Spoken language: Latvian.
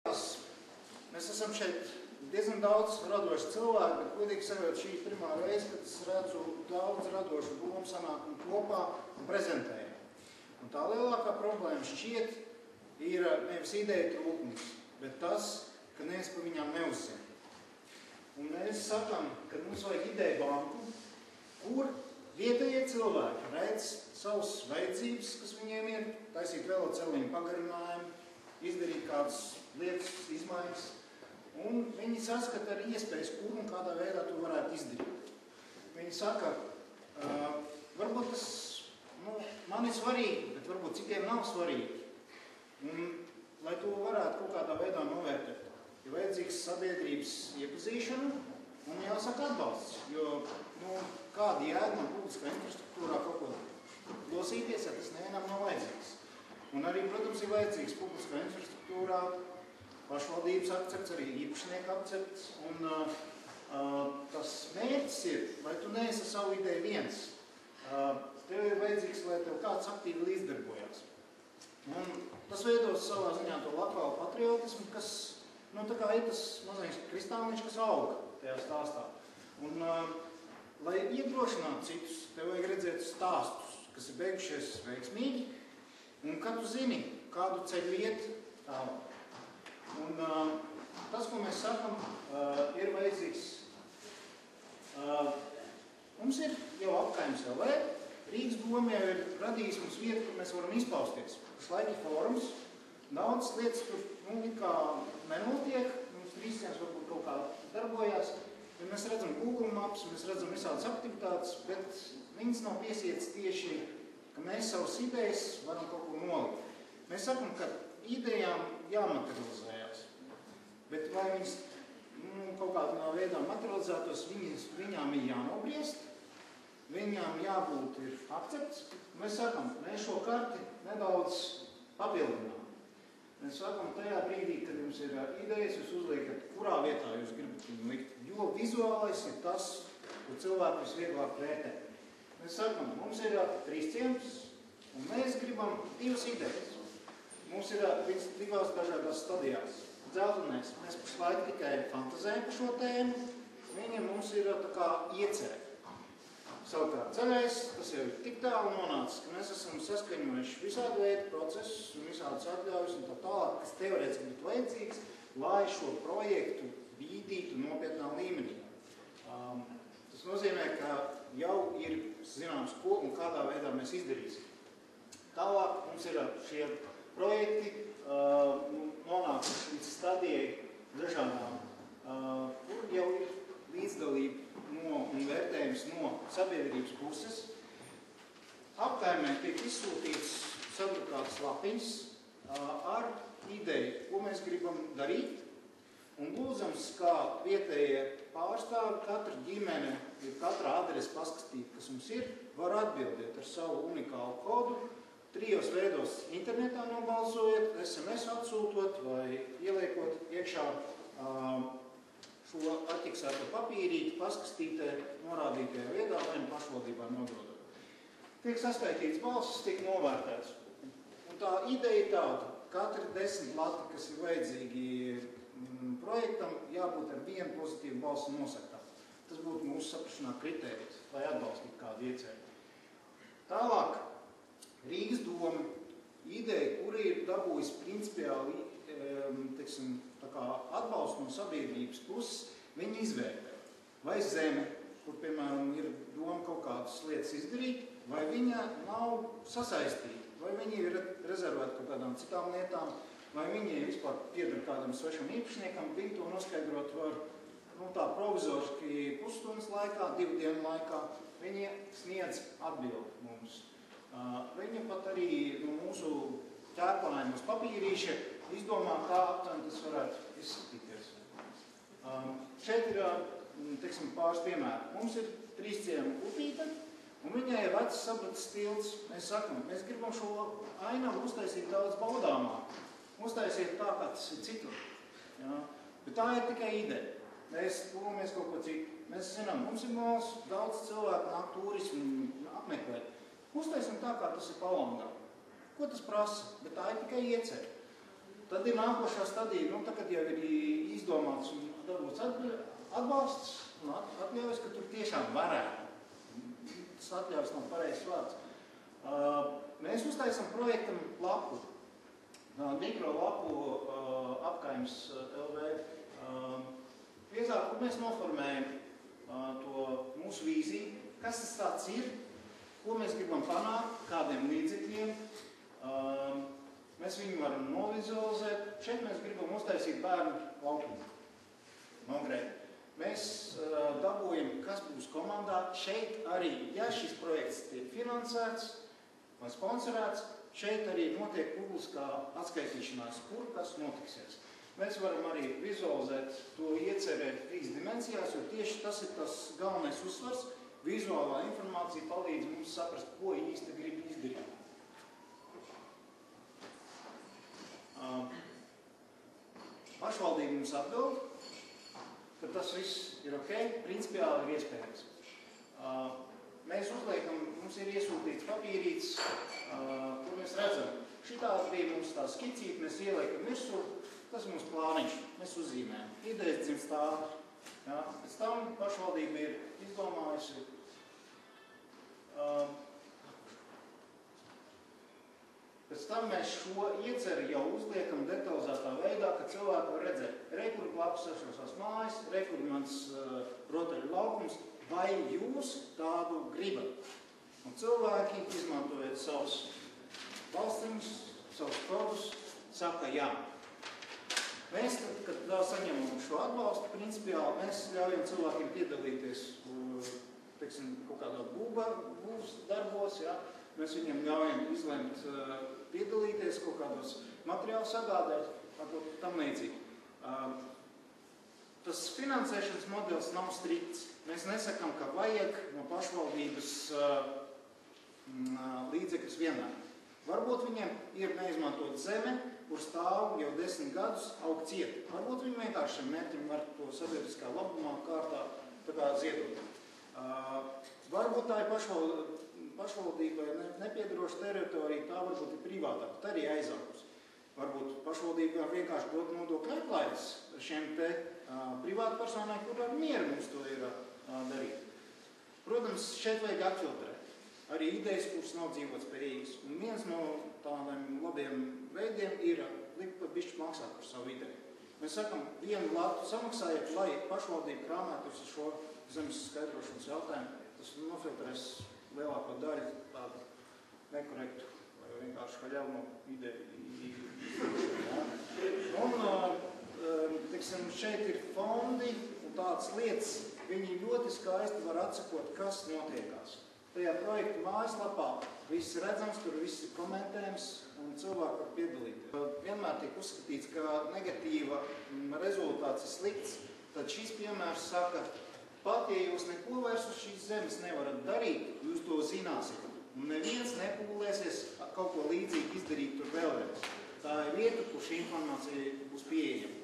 Mēs esam šeit diezgan daudz radoši cilvēki, bet godīgi sakot, šī ir pirmā reize, kad es redzu daudz radošu domu sanākumu kopā un prezentējumu. Un tā lielākā problēma šķiet ir nevis ideja trūkums, bet tas, ka neviens par viņām neuzzina. Un mēs sakām, ka mums vajag ideju banku, kur vietējie cilvēki redz savas vajadzības, kas viņiem ir, taisīt veloceliņu pagarinājumu, izdarīt kādas lietas, izmaiņas, un viņi saskata arī iespējas, kur un kādā veidā to varētu izdarīt. Viņi saka, varbūt tas man ir svarīgi, bet varbūt citiem nav svarīgi. Un, lai to varētu kaut kādā veidā novērtēt, ir vajadzīgs sabiedrības iepazīšana un jāsaka atbalsts, jo kāda jēga man publiskā infrastruktūrā kaut ko klausīties, ja tas nevienam nav vajadzīgs. Un arī, protams, ir vajadzīgs publiskā infrastruktūrā pašvaldības akcepts, arī īpašnieka akcepts. Un tas mērķis ir, lai tu neesi savu ideju viens. Tev ir vajadzīgs, lai tev kāds aktīvi līdzdarbojās. Un tas veidos savā ziņā to lokālu patriotismu, kas, tā kā ir tas mazais kristāliņš, kas auga tajā stāstā. Un, lai iedrošinātu citus, tev vajag redzēt stāstus, kas ir beigušies veiksmīgi, un kad tu zini, kādu ceļu iet tālāk. Un tas, ko mēs sakam, ir vajadzīgs. Mums ir jau apkaimes LV, Rīgas doma jau ir radījis mums vietu, kur mēs varam izpausties. Pašlaik ir fórums, daudz lietas tur kā nenotiek, mums visiem varbūt kaut kā darbojās. Mēs redzam Google Maps, mēs redzam visādas aktivitātes, bet viņas nav piesietas tieši, ka mēs savas idejas varam kaut ko nolikt. Mēs sakam, ka idejām jāmaterializējās, bet vai viņas kaut kādā veidā materializētos, viņām ir jānobriest, viņām jābūt ir akcepts. Mēs sakam, mēs šo karti nedaudz papildinām. Mēs sakam, tajā brīdī, kad jums ir idejas, jūs uzliekat, kurā vietā jūs gribat viņu likt, jo vizuālais ir tas, ko cilvēku visvieglāk vērtē. Mēs sakam, mums ir 3 ciems, un mēs gribam 2 idejas. Mums ir viņas 2 dažādās stadijās. Dzeltenais, mēs pašlaik tikai fantazējam par šo tēmu, viņiem mums ir tā kā iecerē. Savukārt zaļais, tas jau ir tik tālu nonācis, ka mēs esam saskaņojuši visādu veidu procesus un visādas atļaujas un tā tālāk, kas teorētiski būtu vajadzīgs, lai šo projektu bīdītu nopietnā līmenī. Tas nozīmē, ka jau ir zināms, ko un kādā veidā mēs izdarīsim. Tālāk mums ir šie projekti nonākuši līdz stadijai dažādām, kur jau ir līdzdalība un vērtējums no sabiedrības puses. Apkaimē tiek izsūtīts sadrukātas lapiņas ar ideju, ko mēs gribam darīt. Un lūdzams, kā vietējie pārstāvi, katra ģimene, katra adrese paskatīta, kas mums ir, var atbildēt ar savu unikālu kodu, 3 veidos internetā nobalsojot, SMS atsūtot vai ieliekot iekšā šo atķiksēto papīrīti, paskastītē, norādītajā viedā, vai pašvaldībā nododot. Tiek saskaitīts balsis, tiek novērtēts. Un tā ideja ir tāda, katri 10 lati, kas ir vajadzīgi projektam, jābūt ar 1 pozitīvu balsu nosaktām. Tas būtu mūsu saprašanā kritērijs, lai atbalstītu kādu iecēju. Tālāk, Rīgas doma, ideja, kura ir dabūjusi principiāli atbalstu no sabiedrības puses, viņi izvērtē. Vai zeme, kur, piemēram, ir doma kaut kādas lietas izdarīt, vai viņa nav sasaistīta, vai viņi ir rezervēti kaut kādām citām lietām, vai viņi vispār pieder kādam svešam īpašniekam, viņi to noskaidrot var tā provizoriski pusstundas laikā, 2 dienu laikā, viņi sniedz atbildi mums. Viņi pat arī mūsu ķērpājumu uz papīrīša izdomā, kā aptuveni tas varētu izskatīties. Šeit ir pāris piemēri. Mums ir 3 ciemu upīte, un viņai ir vecs sabratas tilts. Mēs sakam, mēs gribam šo ainavu uztaisīt daudz baudāmāk. Uztaisīt tā, kā tas ir citur. Ja? Bet tā ir tikai ideja. Mēs lūgamies kaut ko citu. Mēs zinām, mums ir mols, daudz cilvēku nāk turismu apmeklēt. Uztaisim tā, kā tas ir Palangā. Ko tas prasa? Bet tā ir tikai iecerē. Tad ir nākošā stadija, tagad jau ir izdomāts un dabūts atbalsts un atļaujas, ka tur tiešām varētu. Tas atļaujas nav pareizs vārds. Mēs uztaisam projektam lapu, mikro lapu apkaimes LV. Piezāk, kur mēs noformējam to mūsu vīziju, kas tas tāds ir, ko mēs gribam panākt, kādiem līdzekļiem. Mēs viņu varam novizualizēt. Šeit mēs gribam uztaisīt bērnu laukumu. Konkrēti. Mēs dabūjam, kas būs komandā. Šeit arī, ja šis projekts tiek finansēts vai sponsorēts, šeit arī notiek publiskā atskaitīšanās, kur kas notiksies. Mēs varam arī vizualizēt to iecerēt 3 dimensijās, jo tieši tas ir tas galvenais uzsvars. Vizuālā informācija palīdz mums saprast, ko īsti grib izdarīt. Pašvaldība mums atbild, ka tas viss ir ok, principiāli ir iespējams. Mēs uzliekam, mums ir iesūtīts papīrīts, kur mēs redzam. Šitāda bija mums tā skicīta, mēs ieliekam virsū, tas ir mums plāniņš, mēs uzzīmējam. Idejas dzimst tā, pēc tam pašvaldība ir izdomājusi. Pēc tam mēs šo ieceri jau uzliekam detalizētā veidā, ka cilvēki var redzēt, kur blakus esošās mājas, kur mans rotaļu laukums, vai jūs tādu gribat. Un cilvēki, izmantojot savus balstiņus, savus kodus, saka jā. Mēs, kad saņemam šo atbalstu, principiāli mēs ļaujam cilvēkiem piedalīties kaut kādā būvs darbos, Mēs viņiem ļaujam izlemt piedalīties, kaut kādos materiālu sagādāt, tam līdzīgi. Tas finansēšanas modelis nav strikts. Mēs nesakām, ka vajag no pašvaldības līdzekļus vienmēr. Varbūt viņiem ir neizmantot zeme, kur stāv jau 10 gadus aug cieti. Varbūt viņi vienkārši mērķim var to sabiedriskā labumā kārtā tā kā ziedot. Varbūt tā ir pašvaldībai nepiedaroša teritorija, tā varbūt ir privātāka, tā arī aizaugus. Varbūt pašvaldība var vienkārši dot nodokļu atlaides šiem te privātpersonai, kur ar mieru mums to ir darīt. Protams, šeit vajag atfiltrēt. Arī idejas, kuras nav dzīvotspējīgas. Un viens no tādiem labiem veidiem ir likt pat bišķi maksāt par savu ideju. Mēs sakam, vienu latu samaksājiet, lai pašvaldība krāmētos ar šo zemes skaidrošanas jautājumu. Tas nofiltrēs lielāko daļu tādu nekorektu vai vienkārši haļaunu ideju. Un, teiksim, šeit ir fondi un tādas lietas, viņi ļoti skaisti var atsakot, kas notiekās. Tajā projekta mājaslapā viss redzams, tur viss ir komentējums un cilvēki var piedalīties. Vienmēr tiek uzskatīts, ka negatīva rezultāts ir slikts, tad šis piemērs saka, pat ja jūs neko vairs uz šīs zemes nevarat darīt, jūs to zināsiet. Un neviens nepūlēsies kaut ko līdzīgi izdarīt tur vēlreiz. Tā ir vieta, kur šī informācija būs pieejama.